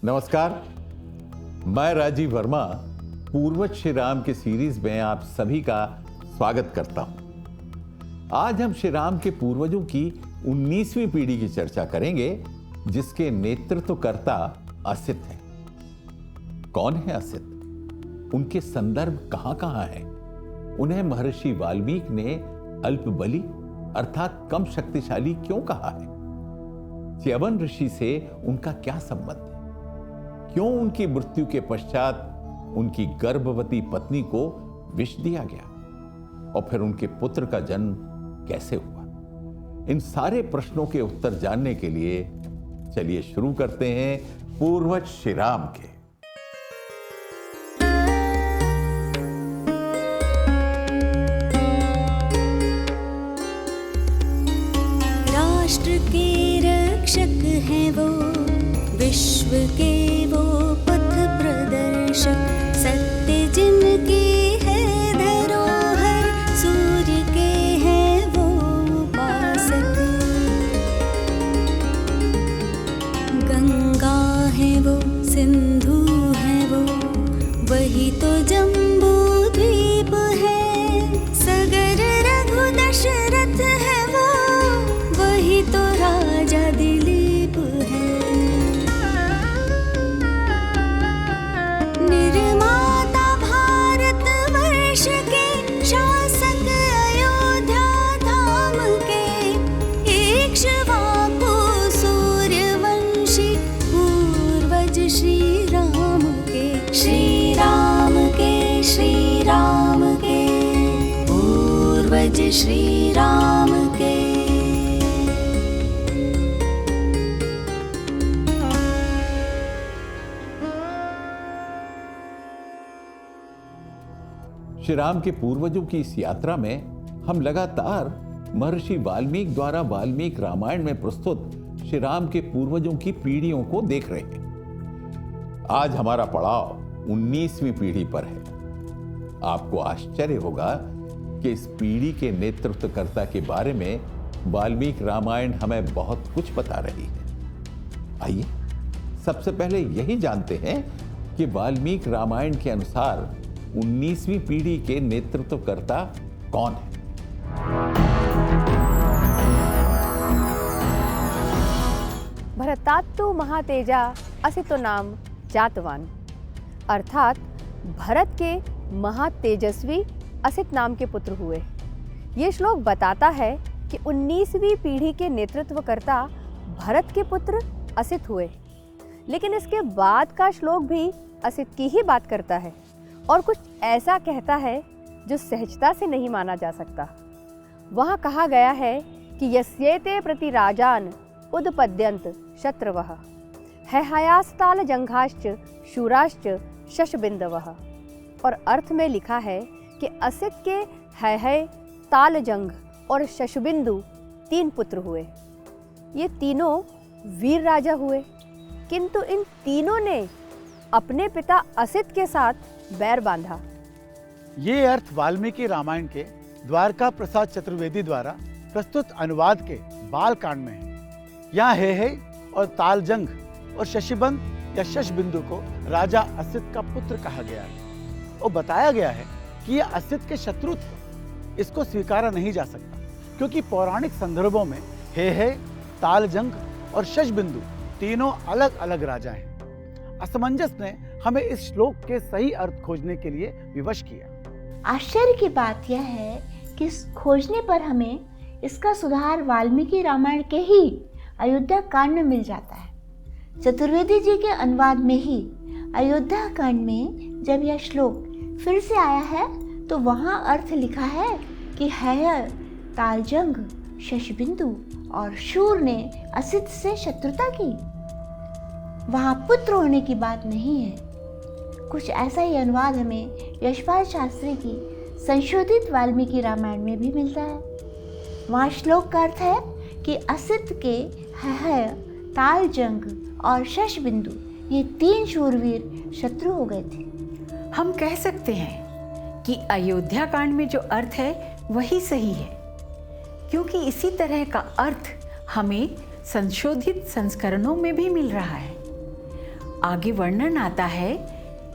नमस्कार, मैं राजीव वर्मा पूर्वज श्री राम के सीरीज में आप सभी का स्वागत करता हूं। आज हम श्री राम के पूर्वजों की 19वीं पीढ़ी की चर्चा करेंगे, जिसके नेतृत्वकर्ता असित हैं। कौन है असित? उनके संदर्भ कहां हैं? उन्हें महर्षि वाल्मीकि ने अल्पबली अर्थात कम शक्तिशाली क्यों कहा है? च्यवन ऋषि से उनका क्या संबंध है? क्यों उनकी मृत्यु के पश्चात उनकी गर्भवती पत्नी को विष दिया गया और फिर उनके पुत्र का जन्म कैसे हुआ? इन सारे प्रश्नों के उत्तर जानने के लिए चलिए शुरू करते हैं पूर्वज श्री राम के। राष्ट्र के रक्षक हैं वो, विश्व के वो पथ प्रदर्शक, सत्य जिनके है धरोहर, सूर्य के हैं वो उपासक। गंगा है वो, सिंधु है वो, वही तो जम्बू द्वीप है। सगर रघु दशरथ है वो, वही तो राजा दिलीप है। निर्माता भारत वर्ष के, शासक अयोध्या धाम के, इक्ष्वाकु सूर्यवंशी, पूर्वज श्री राम के। श्री राम के, श्री राम के, पूर्वज श्री राम के। श्री राम के पूर्वजों की इस यात्रा में हम लगातार महर्षि वाल्मीकि द्वारा वाल्मीकि रामायण में प्रस्तुत श्री राम के पूर्वजों की पीढ़ियों को देख रहे हैं। आज हमारा पड़ाव 19वीं पीढ़ी पर है। आपको आश्चर्य होगा कि इस पीढ़ी के नेतृत्वकर्ता के बारे में वाल्मीकि रामायण हमें बहुत कुछ बता रही है। आइए सबसे पहले यही जानते हैं कि वाल्मीकि रामायण के अनुसार 19वीं पीढ़ी के नेतृत्वकर्ता कौन है? भरतात्तु महातेजा असितो नाम जातवान, अर्थात भरत के महातेजस्वी असित नाम के पुत्र हुए। ये श्लोक बताता है कि 19वीं पीढ़ी के नेतृत्वकर्ता भरत के पुत्र असित हुए। लेकिन इसके बाद का श्लोक भी असित की ही बात करता है और कुछ ऐसा कहता है जो सहजता से नहीं माना जा सकता। वहाँ कहा गया है कि यस्येते प्रति राजान उदपद्यन्त शत्रवः, हैहयास्ताल जंघाश्च शूराश्च शशबिंदवः। और अर्थ में लिखा है कि असित के है तालजंघ और शशबिंदु 3 पुत्र हुए। ये तीनों वीर राजा हुए, किंतु इन तीनों ने अपने पिता असित के साथ बैर बांधा। ये अर्थ वाल्मीकि रामायण के द्वारका प्रसाद चतुर्वेदी द्वारा प्रस्तुत अनुवाद के बाल कांड में है। यहाँ है और तालजंग और शशिबंद या शशबिंदु को राजा असित का पुत्र कहा गया है और बताया गया है कि यह असित के शत्रु थे। इसको स्वीकारा नहीं जा सकता क्योंकि पौराणिक संदर्भों में है तालजंग और शशबिंदु तीनों अलग अलग राजा हैं। असमंजस ने हमें इस श्लोक के सही अर्थ खोजने के लिए विवश किया। आश्चर्य की बात यह है कि खोजने पर हमें इसका सुधार वाल्मीकि रामायण के ही अयोध्या कांड में मिल जाता है। चतुर्वेदी जी के अनुवाद में ही अयोध्या कांड में जब यह श्लोक फिर से आया है तो वहाँ अर्थ लिखा है कि है तालजंग, शशबिंदु और शूर ने असित से शत्रुता की। वहाँ पुत्र होने की बात नहीं है। कुछ ऐसा ही अनुवाद हमें यशपाल शास्त्री की संशोधित वाल्मीकि रामायण में भी मिलता है। वहाँ श्लोक का अर्थ है कि असित के है तालजंग और शशबिंदु ये 3 शूरवीर शत्रु हो गए थे। हम कह सकते हैं कि अयोध्या कांड में जो अर्थ है वही सही है, क्योंकि इसी तरह का अर्थ हमें संशोधित संस्करणों में भी मिल रहा है। आगे वर्णन आता है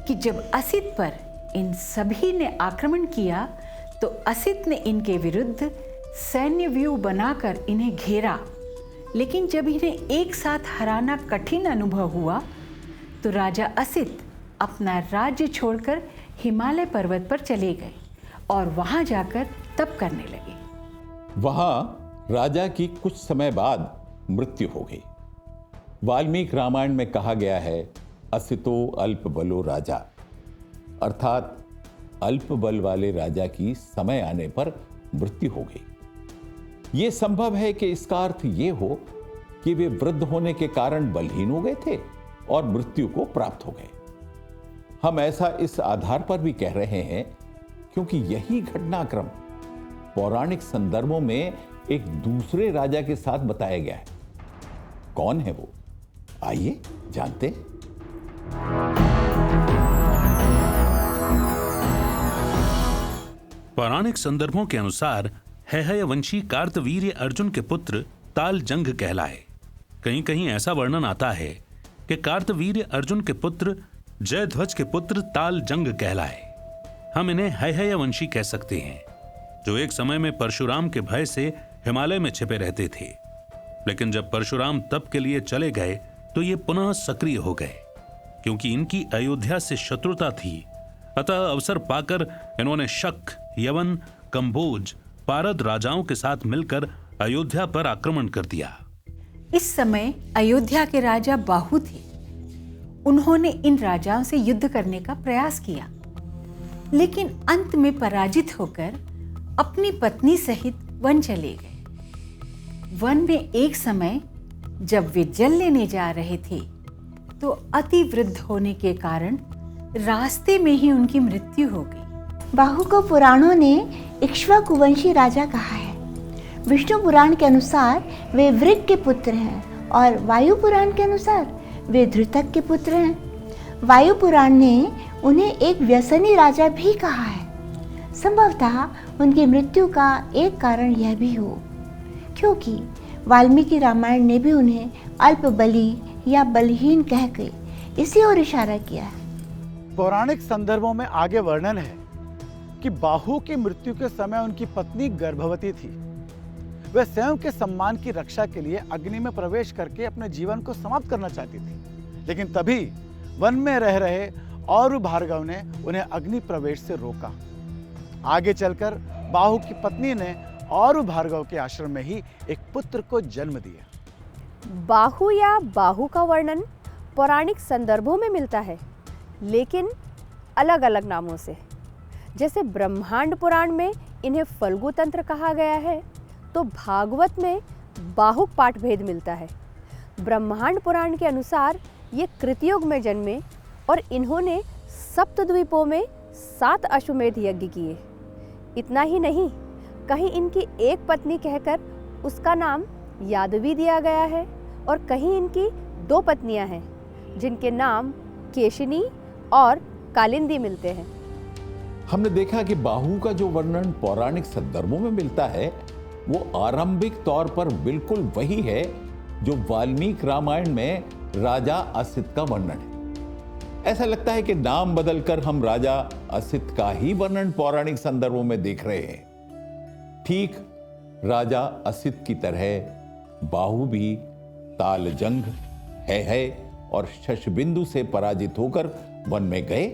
कि जब असित पर इन सभी ने आक्रमण किया तो असित ने इनके विरुद्ध सैन्य व्यूह बनाकर इन्हें घेरा, लेकिन जब इन्हें एक साथ हराना कठिन अनुभव हुआ तो राजा असित अपना राज्य छोड़कर हिमालय पर्वत पर चले गए और वहां जाकर तप करने लगे। वहां राजा की कुछ समय बाद मृत्यु हो गई। वाल्मीकि रामायण में कहा गया है, असितो अल्प बलो राजा, अर्थात अल्प बल वाले राजा की समय आने पर मृत्यु हो गई। यह संभव है कि इसका अर्थ यह हो कि वे वृद्ध होने के कारण बलहीन हो गए थे और मृत्यु को प्राप्त हो गए। हम ऐसा इस आधार पर भी कह रहे हैं क्योंकि यही घटनाक्रम पौराणिक संदर्भों में एक दूसरे राजा के साथ बताया गया है। कौन है वो? आइए जानते हैं। पौराणिक संदर्भों के अनुसार हैहयवंशी कार्तवीर्य अर्जुन के पुत्र तालजंग कहलाए। कहीं कहीं ऐसा वर्णन आता है कि कार्तवीर्य अर्जुन के पुत्र जयध्वज के पुत्र तालजंग कहलाए। हम इन्हें हैहयवंशी कह सकते हैं, जो एक समय में परशुराम के भय से हिमालय में छिपे रहते थे, लेकिन जब परशुराम तप के लिए चले गए तो ये पुनः सक्रिय हो गए। क्योंकि इनकी अयोध्या से शत्रुता थी, अतः अवसर पाकर इन्होंने शक, यवन, कंबोज, पारद राजाओं के साथ मिलकर अयोध्या पर आक्रमण कर दिया। इस समय अयोध्या के राजा बाहु थे। उन्होंने इन राजाओं से युद्ध करने का प्रयास किया, लेकिन अंत में पराजित होकर अपनी पत्नी सहित वन चले गए। वन में एक समय जब वे जल लेने जा रहे थे तो अति वृद्ध होने के कारण रास्ते में ही उनकी मृत्यु हो गई। बाहु को पुराणों ने इक्ष्वाकुवंशी राजा कहा है। विष्णु पुराण के अनुसार वे वृक के पुत्र हैं और वायु पुराण के अनुसार वे धृतक के पुत्र हैं। वायु पुराण ने उन्हें एक व्यसनी राजा भी कहा है। संभवतः उनकी मृत्यु का एक कारण यह भी हो क्योंकि वाल्मीकि रामायण ने भी उन्हें अल्प बली या बलहीन कहकर इसी ओर इशारा किया है। पौराणिक संदर्भों में आगे वर्णन है कि बाहु की मृत्यु के समय उनकी पत्नी गर्भवती थी। वह स्वयं के सम्मान की रक्षा के लिए अग्नि में प्रवेश करके अपने जीवन को समाप्त करना चाहती थी, लेकिन तभी वन में रह रहे और भार्गव ने उन्हें अग्नि प्रवेश से रोका। आगे चलकर बाहु की पत्नी ने और भार्गव के आश्रम में ही एक पुत्र को जन्म दिया। बाहु या बाहु का वर्णन पौराणिक संदर्भों में मिलता है, लेकिन अलग अलग नामों से। जैसे ब्रह्मांड पुराण में इन्हें फल्गु तंत्र कहा गया है, तो भागवत में बाहुक पाठ भेद मिलता है। ब्रह्मांड पुराण के अनुसार ये कृतयुग में जन्मे और इन्होंने सप्तद्वीपों में 7 अश्वमेध यज्ञ किए। इतना ही नहीं, कहीं इनकी एक पत्नी कहकर उसका नाम यादवी दिया गया है और कहीं इनकी 2 पत्नियां हैं जिनके नाम केशिनी और कालिंदी मिलते हैं। हमने देखा कि बाहु का जो वर्णन पौराणिक संदर्भों में मिलता है वो आरंभिक तौर पर बिल्कुल वही है जो वाल्मीकि रामायण में राजा असित का वर्णन है। ऐसा लगता है कि नाम बदलकर हम राजा असित का ही वर्णन पौराणिक संदर्भों में देख रहे हैं। ठीक राजा असित की तरह बाहु भी तालजंग, हैहय और शशबिंदु से पराजित होकर वन में गए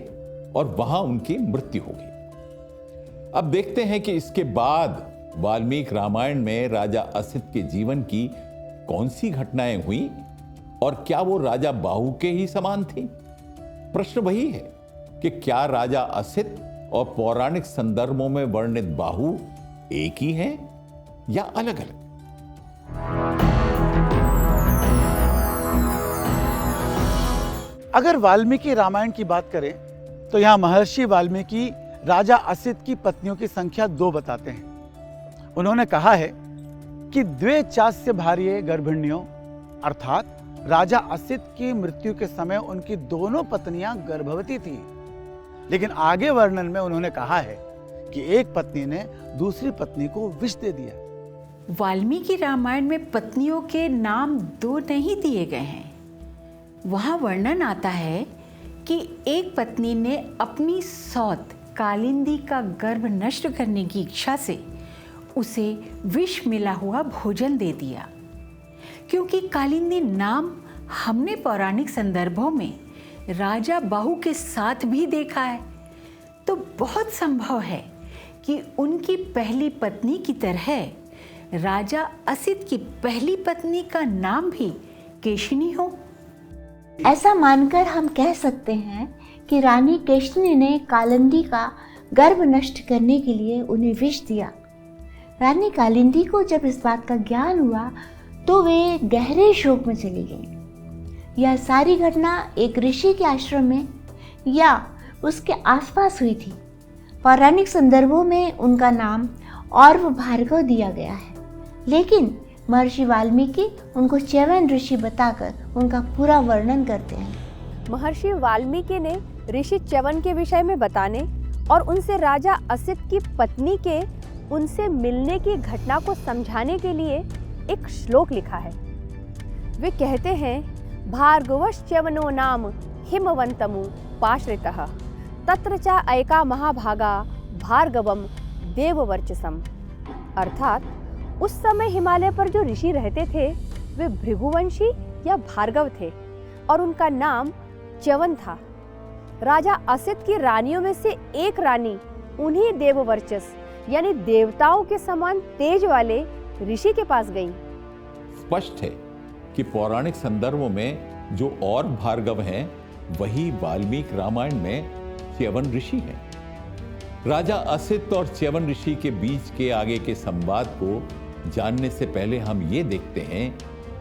और वहां उनकी मृत्यु हो गई। अब देखते हैं कि इसके बाद वाल्मीकि रामायण में राजा असित के जीवन की कौन सी घटनाएं हुई और क्या वो राजा बाहु के ही समान थी। प्रश्न वही है कि क्या राजा असित और पौराणिक संदर्भों में वर्णित बाहु एक ही हैं या अलग अलग। अगर वाल्मीकि रामायण की बात करें तो यहाँ महर्षि वाल्मीकि राजा असित की पत्नियों की संख्या 2 बताते हैं। उन्होंने कहा है कि द्वे चास्य भार्ये गर्भिणियों, अर्थात राजा असित की मृत्यु के समय उनकी दोनों पत्नियां गर्भवती थी। लेकिन आगे वर्णन में उन्होंने कहा है कि एक पत्नी ने दूसरी पत्नी को विष दे दिया। वाल्मीकि रामायण में पत्नियों के नाम 2 नहीं दिए गए हैं। वहाँ वर्णन आता है कि एक पत्नी ने अपनी सौत कालिंदी का गर्भ नष्ट करने की इच्छा से उसे विष मिला हुआ भोजन दे दिया। क्योंकि कालिंदी नाम हमने पौराणिक संदर्भों में राजा बाहु के साथ भी देखा है, तो बहुत संभव है कि उनकी पहली पत्नी की तरह राजा असित की पहली पत्नी का नाम भी केशिनी हो। ऐसा मानकर हम कह सकते हैं कि रानी केशनी ने कालिंदी का गर्भ नष्ट करने के लिए उन्हें विष दिया। रानी कालिंदी को जब इस बात का ज्ञान हुआ तो वे गहरे शोक में चली गईं। यह सारी घटना एक ऋषि के आश्रम में या उसके आसपास हुई थी। पौराणिक संदर्भों में उनका नाम और्व भार्गव दिया गया है, लेकिन महर्षि वाल्मीकि उनको च्यवन ऋषि बताकर उनका पूरा वर्णन करते हैं। महर्षि वाल्मीकि ने ऋषि च्यवन के विषय में बताने और उनसे राजा असित की पत्नी के उनसे मिलने की घटना को समझाने के लिए एक श्लोक लिखा है। वे कहते हैं, भार्गवश्च्यवनो नाम हिमवंतमु पाश्रितः तत्र च ऐका महाभागा भार्गवम देववर्चसम। अर्थात उस समय हिमालय पर जो ऋषि रहते थे वे भृगुवंशी या भार्गव थे और उनका नाम च्यवन था। राजा असित की रानियों में से एक रानी उन्हीं देववर्चस यानी देवताओं के समान तेज वाले ऋषि के पास गई। स्पष्ट है कि पौराणिक संदर्भों में जो और भार्गव हैं वही वाल्मीकि रामायण में च्यवन ऋषि हैं। राजा असित और च्यवन ऋषि के बीच के आगे के संवाद को जानने से पहले हम ये देखते हैं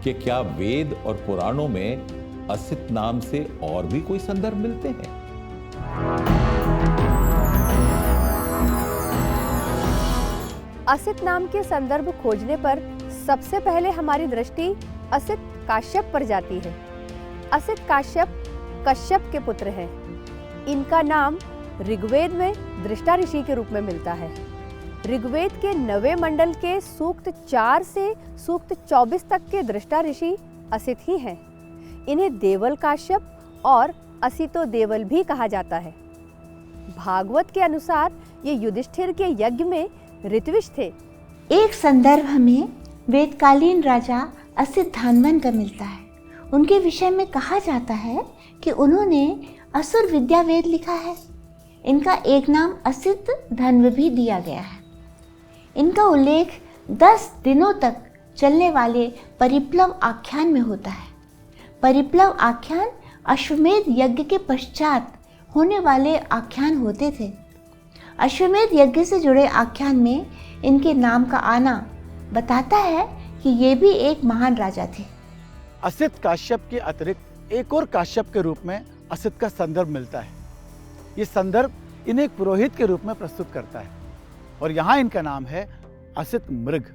कि क्या वेद और पुराणों में असित नाम से और भी कोई संदर्भ मिलते हैं। असित नाम के संदर्भ खोजने पर सबसे पहले हमारी दृष्टि असित काश्यप पर जाती है। असित काश्यप कश्यप के पुत्र हैं। इनका नाम ऋग्वेद में दृष्टा ऋषि के रूप में मिलता है। ऋग्वेद के 9वें मंडल के सूक्त 4 से सूक्त 24 तक के दृष्टा ऋषि असित ही हैं। इन्हें देवल काश्यप और असितो देवल भी कहा जाता है। भागवत के अनुसार ये युधिष्ठिर के यज्ञ में ऋत्विज थे। एक संदर्भ हमें वेदकालीन राजा असित धानवन का मिलता है। उनके विषय में कहा जाता है कि उन्होंने असुर विद्या वेद लिखा है। इनका एक नाम असित धन्व भी दिया गया है। इनका उल्लेख 10 दिनों तक चलने वाले परिप्लव आख्यान में होता है। परिप्लव आख्यान अश्वमेध यज्ञ के पश्चात होने वाले आख्यान होते थे। अश्वमेध यज्ञ से जुड़े आख्यान में इनके नाम का आना बताता है कि ये भी एक महान राजा थे। असित काश्यप के अतिरिक्त एक और काश्यप के रूप में असित का संदर्भ मिलता है। ये संदर्भ इन्हें एक पुरोहित के रूप में प्रस्तुत करता है और यहाँ इनका नाम है असित मृग।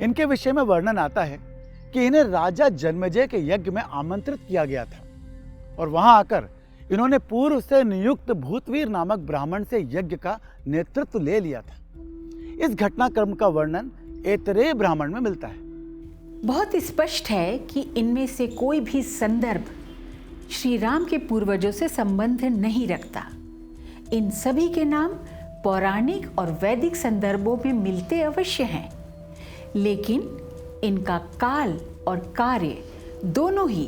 इनके विषय में वर्णन आता है कि इन्हें राजा जन्मेजय के यज्ञ में आमंत्रित किया गया था और वहां आकर इन्होंने पूर्व से नियुक्त भूतवीर नामक ब्राह्मण से यज्ञ का नेतृत्व ले लिया था। इस घटनाक्रम का वर्णन ऐतरेय ब्राह्मण में मिलता है। बहुत स्पष्ट है कि इनमें से कोई भी संदर्भ श्री राम के पूर्वजों से संबंध नहीं रखता। इन सभी के नाम पौराणिक और वैदिक संदर्भों में मिलते अवश्य हैं, लेकिन इनका काल और कार्य दोनों ही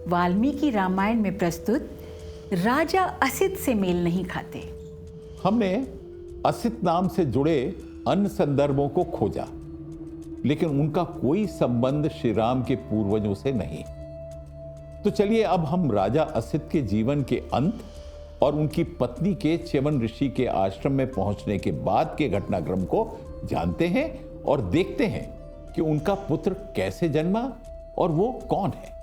वाल्मीकि रामायण में प्रस्तुत राजा असित से मेल नहीं खाते। हमने असित नाम से जुड़े अन्य संदर्भों को खोजा, लेकिन उनका कोई संबंध श्री राम के पूर्वजों से नहीं। तो चलिए अब हम राजा असित के जीवन के अंत और उनकी पत्नी के च्यवन ऋषि के आश्रम में पहुंचने के बाद के घटनाक्रम को जानते हैं और देखते हैं कि उनका पुत्र कैसे जन्मा और वो कौन है।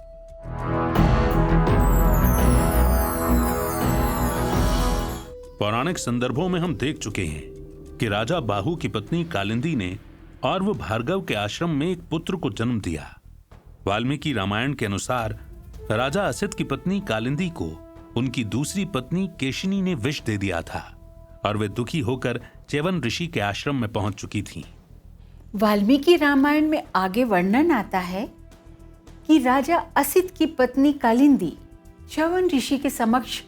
पौराणिक संदर्भों में हम देख चुके हैं कि राजा बाहु की पत्नी कालिंदी ने और वो भार्गव के आश्रम में एक पुत्र को जन्म दिया। वाल्मीकि रामायण के अनुसार राजा असित की पत्नी कालिंदी को उनकी दूसरी पत्नी केशिनी ने विष दे दिया था और वे दुखी होकर च्यवन ऋषि के आश्रम में पहुंच चुकी थीं। वाल्मीकि रामायण में आगे वर्णन आता है कि राजा असित की पत्नी कालिंदी च्यवन ऋषि के समक्ष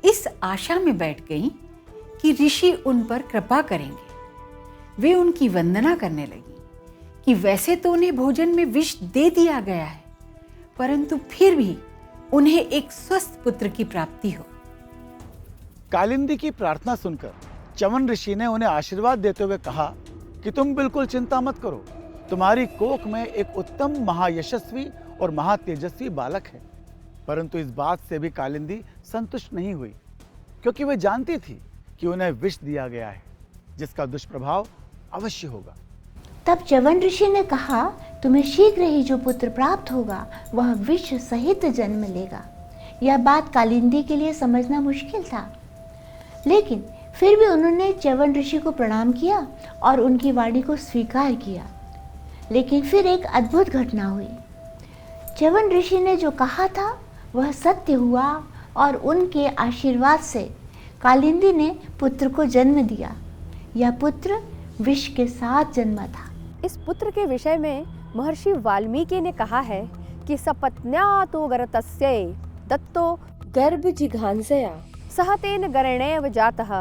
इस आशा में बैठ गई कि ऋषि उन पर कृपा करेंगे। वे उनकी वंदना करने लगी कि वैसे तो उन्हें भोजन में विष दे दिया गया है, परंतु फिर भी उन्हें एक स्वस्थ पुत्र की प्राप्ति हो। कालिंदी की प्रार्थना सुनकर च्यवन ऋषि ने उन्हें आशीर्वाद देते हुए कहा कि तुम बिल्कुल चिंता मत करो, तुम्हारी कोख में एक उत्तम महायशस्वी और महातेजस्वी बालक है। परंतु इस बात से भी कालिंदी संतुष्ट नहीं हुई, क्योंकि वह जानती थी कि उन्हें विष दिया गया है, जिसका दुष्प्रभाव अवश्य होगा। तब च्यवन ऋषि ने कहा, तुम्हें शीघ्र ही जो पुत्र प्राप्त होगा वह विष सहित जन्म लेगा। यह बात कालिंदी के लिए समझना मुश्किल था, लेकिन फिर भी उन्होंने च्यवन ऋषि को प्रणाम किया और उनकी वाणी को स्वीकार किया। लेकिन फिर एक अद्भुत घटना हुई। च्यवन ऋषि ने जो कहा था वह सत्य हुआ और उनके आशीर्वाद से कालिंदी ने पुत्र को जन्म दिया। यह पुत्र विष के साथ जन्मा था। इस पुत्र के विषय में महर्षि वाल्मीकि ने कहा है कि सपत्न्या तो गरतस्यै दत्तो गर्भ जिघांसया सह तेन गरणेव जातः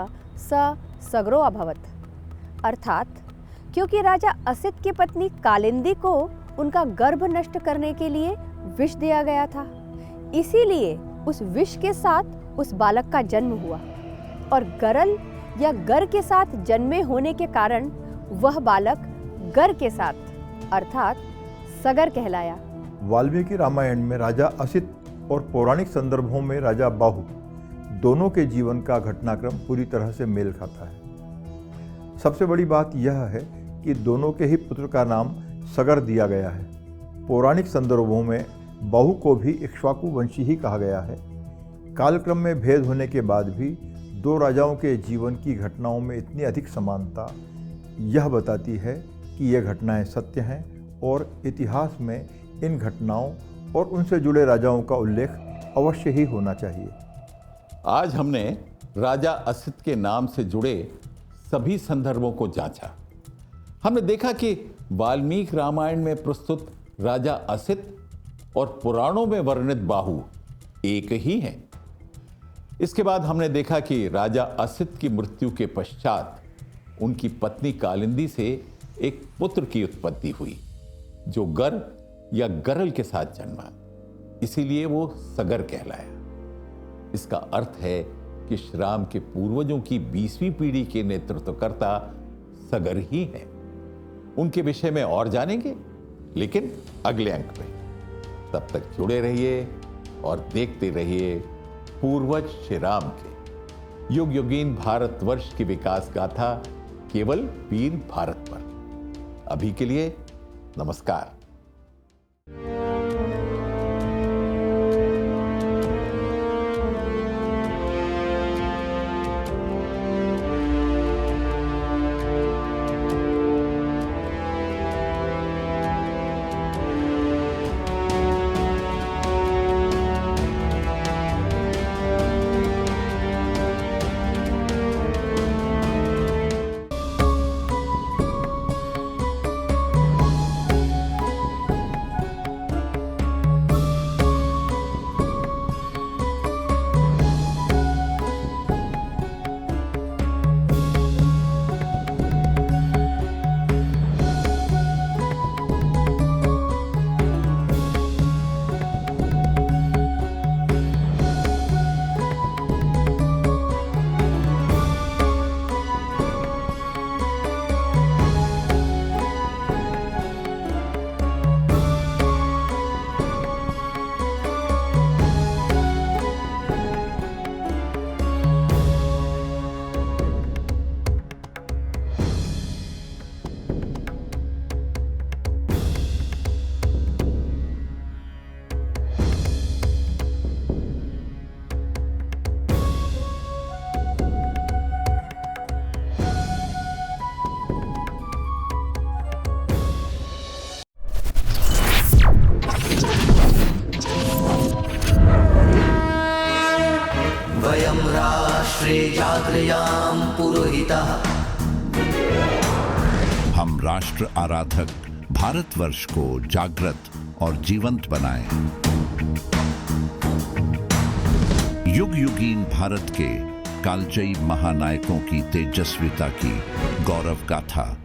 स सगरो अभवत। अर्थात क्योंकि राजा असित की पत्नी कालिंदी को उनका गर्भ नष्ट करने के लिए विष दिया गया था, इसीलिए उस विष के साथ उस बालक का जन्म हुआ और गरल या गर के साथ जन्मे होने के कारण वह बालक गर के साथ अर्थात सगर कहलाया। वाल्मीकि रामायण में राजा असित और पौराणिक संदर्भों में राजा बाहु दोनों के जीवन का घटनाक्रम पूरी तरह से मेल खाता है। सबसे बड़ी बात यह है कि दोनों के ही पुत्र का नाम सगर दिया गया है। पौराणिक संदर्भों में बाहु को भी इक्ष्वाकु वंशी ही कहा गया है। कालक्रम में भेद होने के बाद भी दो राजाओं के जीवन की घटनाओं में इतनी अधिक समानता यह बताती है कि ये घटनाएं सत्य हैं और इतिहास में इन घटनाओं और उनसे जुड़े राजाओं का उल्लेख अवश्य ही होना चाहिए। आज हमने राजा असित के नाम से जुड़े सभी संदर्भों को जांचा। हमने देखा कि वाल्मीकि रामायण में प्रस्तुत राजा असित और पुराणों में वर्णित बाहु एक ही हैं। इसके बाद हमने देखा कि राजा असित की मृत्यु के पश्चात उनकी पत्नी कालिंदी से एक पुत्र की उत्पत्ति हुई जो गर या गरल के साथ जन्मा, इसीलिए वो सगर कहलाया। इसका अर्थ है कि श्री राम के पूर्वजों की 20वीं पीढ़ी के नेतृत्वकर्ता सगर ही हैं। उनके विषय में और जानेंगे, लेकिन अगले अंक में। तब तक जुड़े रहिए और देखते रहिए पूर्वज श्री राम के युग युगीन भारतवर्ष की विकास गाथा केवल वीर भारत पर। अभी के लिए नमस्कार। वयं राष्ट्रे जागृयाम पुरोहितः। हम राष्ट्र आराधक भारतवर्ष को जागृत और जीवंत बनाएं। युग युगीन भारत के कालजयी महानायकों की तेजस्विता की गौरव गाथा